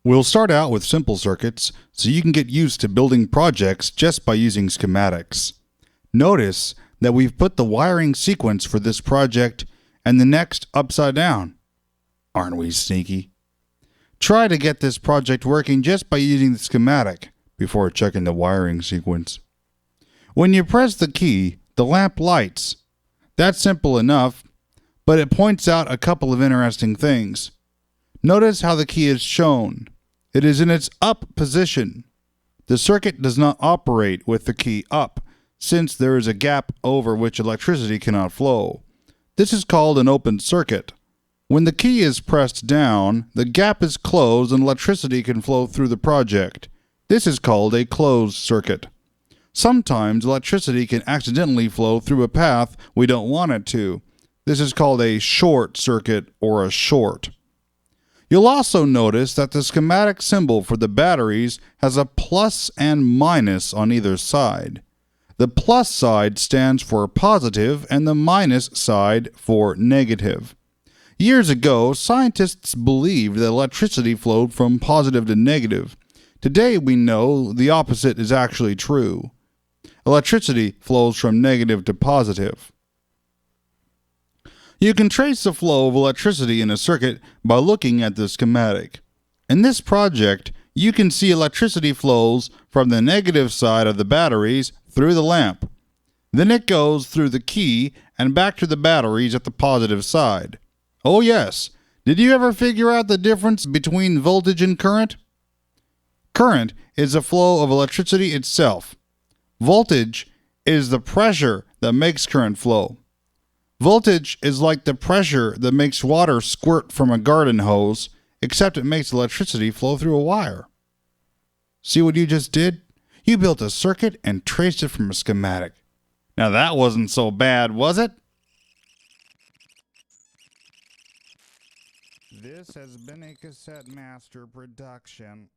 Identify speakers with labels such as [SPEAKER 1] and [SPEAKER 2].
[SPEAKER 1] We'll start out with simple circuits so you can get used to building projects just by using schematics. Notice that we've put the wiring sequence for this project and the next upside down. Aren't we sneaky? Try to get this project working just by using the schematic before checking the wiring sequence. When you press the key, the lamp lights. That's simple enough, but it points out a couple of interesting things. Notice how the key is shown. It is in its up position. The circuit does not operate with the key up, since there is a gap over which electricity cannot flow. This is called an open circuit. When the key is pressed down, the gap is closed and electricity can flow through the project. This is called a closed circuit. Sometimes electricity can accidentally flow through a path we don't want it to. This is called a short circuit or a short. You'll also notice that the schematic symbol for the batteries has a plus and minus on either side. The plus side stands for positive and the minus side for negative. Years ago, scientists believed that electricity flowed from positive to negative. Today we know the opposite is actually true. Electricity flows from negative to positive. You can trace the flow of electricity in a circuit by looking at the schematic. In this project, you can see electricity flows from the negative side of the batteries through the lamp. Then it goes through the key and back to the batteries at the positive side. Oh yes, did you ever figure out the difference between voltage and current? Current is the flow of electricity itself. Voltage is the pressure that makes current flow. Voltage is like the pressure that makes water squirt from a garden hose, except it makes electricity flow through a wire. See what you just did? You built a circuit and traced it from a schematic. Now that wasn't so bad, was it? This has been a Cassette Master production.